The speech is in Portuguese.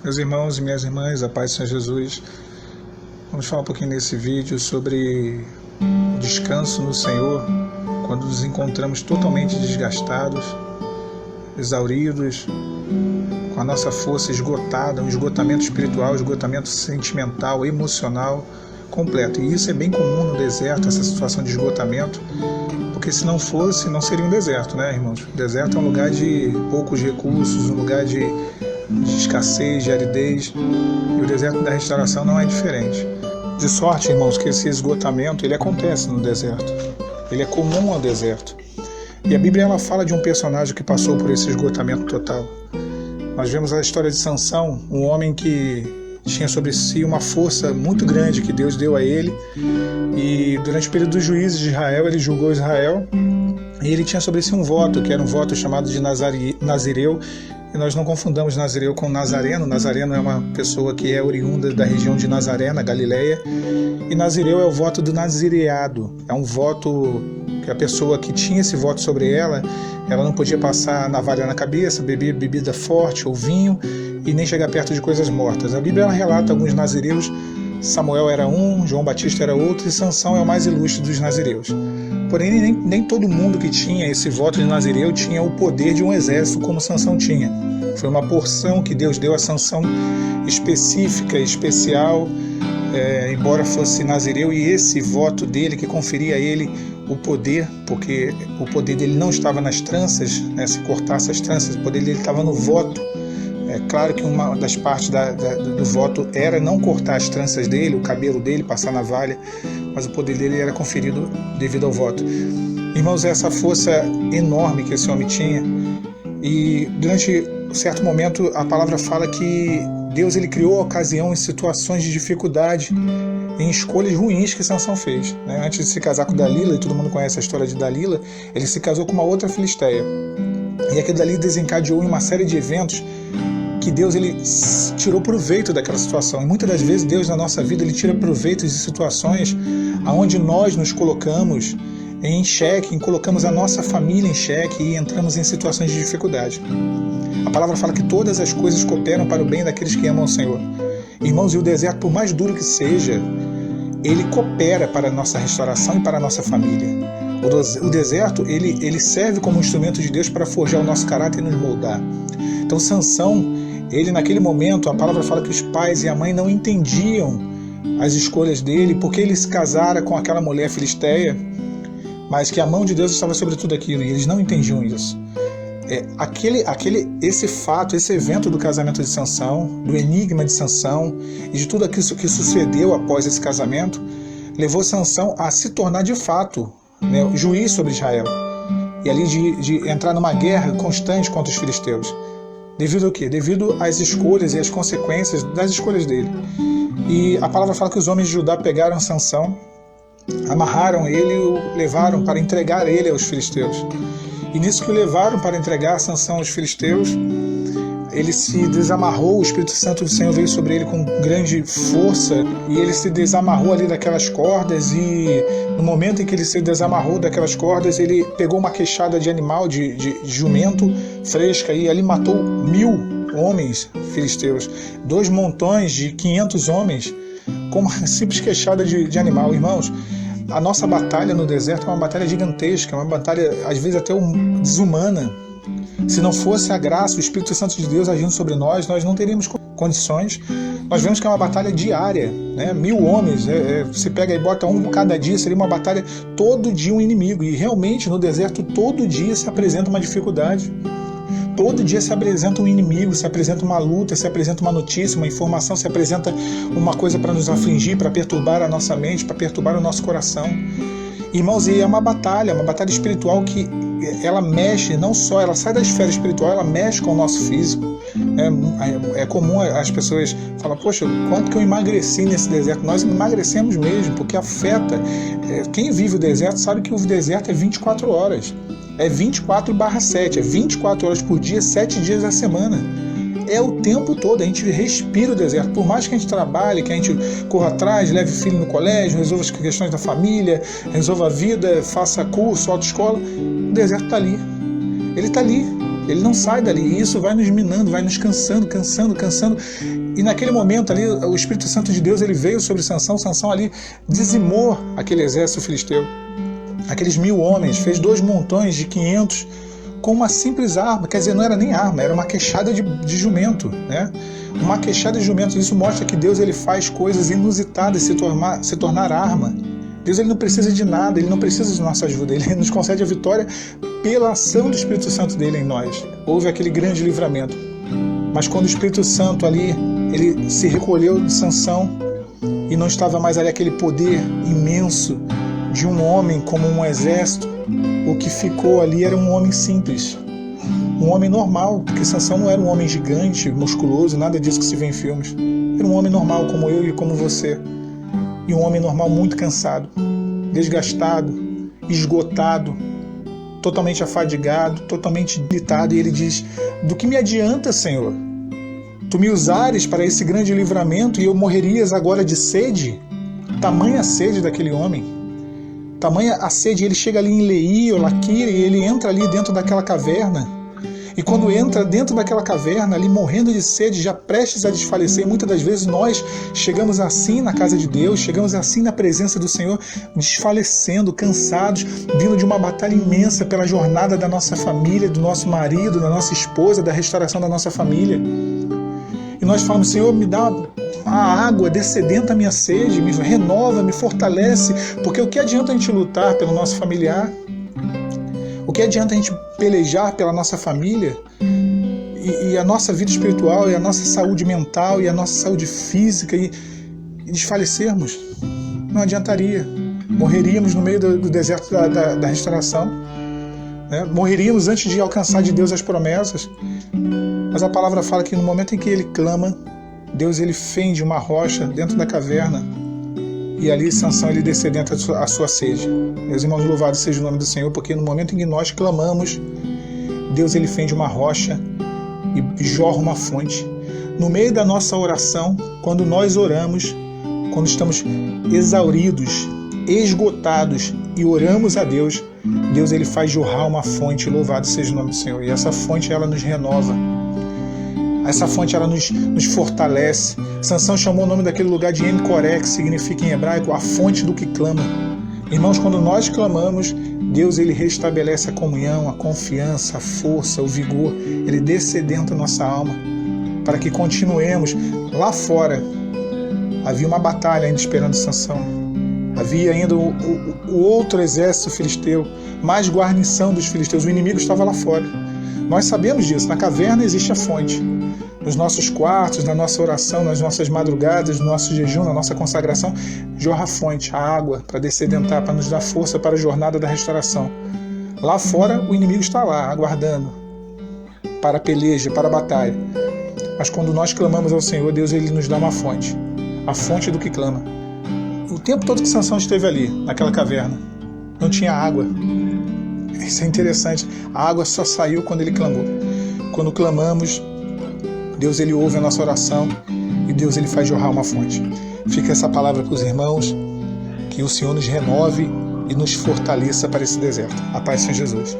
Meus irmãos e minhas irmãs, a paz do Senhor Jesus, vamos falar um pouquinho nesse vídeo sobre o descanso no Senhor, quando nos encontramos totalmente desgastados, exauridos, com a nossa força esgotada, um esgotamento espiritual, um esgotamento sentimental, emocional, completo. E isso é bem comum no deserto, essa situação de esgotamento, porque se não fosse, não seria um deserto, né, irmãos? O deserto é um lugar de poucos recursos, um lugar de escassez, de aridez, e o deserto da restauração não é diferente. De sorte, irmãos, que esse esgotamento ele acontece no deserto, ele é comum ao deserto. E a Bíblia ela fala de um personagem que passou por esse esgotamento total. Nós vemos a história de Sansão, um homem que tinha sobre si uma força muito grande que Deus deu a ele, e durante o período dos juízes de Israel, ele julgou Israel, e ele tinha sobre si um voto, que era um voto chamado de Nazireu, e nós não confundamos Nazireu com Nazareno. Nazareno é uma pessoa que é oriunda da região de Nazaré, na Galileia, e Nazireu é o voto do nazireado, é um voto que a pessoa que tinha esse voto sobre ela não podia passar navalha na cabeça, beber bebida forte ou vinho, e nem chegar perto de coisas mortas. A Bíblia ela relata alguns nazireus. Samuel era um, João Batista era outro, e Sansão é o mais ilustre dos nazireus. Porém, nem todo mundo que tinha esse voto de nazireu tinha o poder de um exército como Sansão tinha. Foi uma porção que Deus deu a Sansão específica, especial, embora fosse nazireu, e esse voto dele que conferia a ele o poder, porque o poder dele não estava nas tranças, né, se cortasse as tranças, o poder dele estava no voto. É claro que uma das partes do voto era não cortar as tranças dele, o cabelo dele, passar navalha, mas o poder dele era conferido devido ao voto. Irmãos, essa força enorme que esse homem tinha, e durante um certo momento a palavra fala que Deus ele criou a ocasião em situações de dificuldade, em escolhas ruins que Sansão fez. Né? Antes de se casar com Dalila, e todo mundo conhece a história de Dalila, ele se casou com uma outra filisteia. E aquilo dali desencadeou em uma série de eventos que Deus ele tirou proveito daquela situação. E muitas das vezes Deus na nossa vida ele tira proveito de situações onde nós nos colocamos em xeque, colocamos a nossa família em xeque e entramos em situações de dificuldade. A palavra fala que todas as coisas cooperam para o bem daqueles que amam o Senhor. Irmãos, e o deserto, por mais duro que seja, ele coopera para a nossa restauração e para a nossa família. O deserto, ele serve como instrumento de Deus para forjar o nosso caráter e nos moldar. Então, Sansão, ele naquele momento, a palavra fala que os pais e a mãe não entendiam as escolhas dele, porque ele se casara com aquela mulher filisteia, mas que a mão de Deus estava sobre tudo aquilo, e eles não entendiam isso. Esse fato, esse evento do casamento de Sansão, do enigma de Sansão e de tudo aquilo que sucedeu após esse casamento, levou Sansão a se tornar de fato, né, juiz sobre Israel, e ali de entrar numa guerra constante contra os filisteus. Devido ao quê? Devido às escolhas e às consequências das escolhas dele. E a palavra fala que os homens de Judá pegaram Sansão, amarraram ele e o levaram para entregar ele aos filisteus. E nisso que o levaram para entregar Sansão aos filisteus, ele se desamarrou, o Espírito Santo do Senhor veio sobre ele com grande força, e ele se desamarrou ali daquelas cordas, e no momento em que ele se desamarrou daquelas cordas, ele pegou uma queixada de animal, de jumento fresca, e ali matou 1000 homens filisteus, 2 montões de 500 homens, com uma simples queixada de animal. Irmãos, a nossa batalha no deserto é uma batalha gigantesca, uma batalha às vezes até desumana. Se não fosse a graça, o Espírito Santo de Deus agindo sobre nós não teríamos condições. Nós vemos que é uma batalha diária, né? 1000 homens, você pega e bota um cada dia, seria uma batalha todo dia um inimigo. E realmente no deserto todo dia se apresenta uma dificuldade. Todo dia se apresenta um inimigo, se apresenta uma luta, se apresenta uma notícia, uma informação, se apresenta uma coisa para nos afligir, para perturbar a nossa mente, para perturbar o nosso coração. Irmãos, e é uma batalha espiritual que ela mexe, não só, ela sai da esfera espiritual, ela mexe com o nosso físico. É comum as pessoas falar, poxa, quanto que eu emagreci nesse deserto? Nós emagrecemos mesmo, porque afeta. Quem vive o deserto sabe que o deserto é 24 horas. É 24/7, é 24 horas por dia, 7 dias da semana. É o tempo todo, a gente respira o deserto. Por mais que a gente trabalhe, que a gente corra atrás, leve filho no colégio, resolva as questões da família, resolva a vida, faça curso, autoescola, o deserto está ali. Ele está ali. Ele não sai dali, e isso vai nos minando, vai nos cansando. E naquele momento ali, o Espírito Santo de Deus, ele veio sobre Sansão. Sansão ali dizimou aquele exército filisteu. Aqueles 1000 homens, fez 2 montões de 500 com uma simples arma. Quer dizer, não era nem arma, era uma queixada de jumento, né? Uma queixada de jumento. Isso mostra que Deus, ele faz coisas inusitadas se tornar arma. Deus, ele não precisa de nada, ele não precisa de nossa ajuda, ele nos concede a vitória pela ação do Espírito Santo dele em nós. Houve aquele grande livramento. Mas quando o Espírito Santo ali, ele se recolheu de Sansão e não estava mais ali aquele poder imenso de um homem como um exército, o que ficou ali era um homem simples, um homem normal, porque Sansão não era um homem gigante, musculoso, nada disso que se vê em filmes. Era um homem normal como eu e como você. E um homem normal muito cansado, desgastado, esgotado, totalmente afadigado, totalmente debilitado. E ele diz: do que me adianta, Senhor? Tu me usares para esse grande livramento e eu morrerias agora de sede? Tamanha a sede daquele homem, tamanha a sede. Ele chega ali em Leí ou Laquira e ele entra ali dentro daquela caverna. E quando entra dentro daquela caverna, ali morrendo de sede, já prestes a desfalecer, muitas das vezes nós chegamos assim na casa de Deus, chegamos assim na presença do Senhor, desfalecendo, cansados, vindo de uma batalha imensa pela jornada da nossa família, do nosso marido, da nossa esposa, da restauração da nossa família. E nós falamos: Senhor, me dá a água, dessedenta a minha sede, me renova, me fortalece, porque o que adianta a gente lutar pelo nosso familiar? O que adianta a gente pelejar pela nossa família e a nossa vida espiritual e a nossa saúde mental e a nossa saúde física e desfalecermos? Não adiantaria. Morreríamos no meio do deserto da restauração, né? Morreríamos antes de alcançar de Deus as promessas. Mas a palavra fala que no momento em que ele clama, Deus, ele fende uma rocha dentro da caverna e ali Sansão, ele descedenta a sua sede. Meus irmãos, louvado seja o nome do Senhor, porque no momento em que nós clamamos, Deus, ele fende uma rocha e jorra uma fonte. No meio da nossa oração, quando nós oramos, quando estamos exauridos, esgotados e oramos a Deus, Deus, ele faz jorrar uma fonte. Louvado seja o nome do Senhor. E essa fonte, ela nos renova. Essa fonte, ela nos fortalece. Sansão chamou o nome daquele lugar de En-Coré, que significa em hebraico a fonte do que clama. Irmãos, quando nós clamamos, Deus, ele restabelece a comunhão, a confiança, a força, o vigor. Ele dessedenta a nossa alma para que continuemos. Lá fora havia uma batalha ainda esperando Sansão. Havia ainda o outro exército filisteu, mais guarnição dos filisteus. O inimigo estava lá fora. Nós sabemos disso. Na caverna existe a fonte. Nos nossos quartos, na nossa oração, nas nossas madrugadas, no nosso jejum, na nossa consagração, jorra a fonte, a água, para descedentar, para nos dar força para a jornada da restauração. Lá fora, o inimigo está lá, aguardando para a peleja, para a batalha. Mas quando nós clamamos ao Senhor, Deus, ele nos dá uma fonte, a fonte do que clama. O tempo todo que Sansão esteve ali, naquela caverna, não tinha água. Isso é interessante. A água só saiu quando ele clamou. Quando clamamos, Deus, ele ouve a nossa oração e Deus, ele faz jorrar uma fonte. Fica essa palavra para os irmãos, que o Senhor nos renove e nos fortaleça para esse deserto. A paz, Senhor Jesus.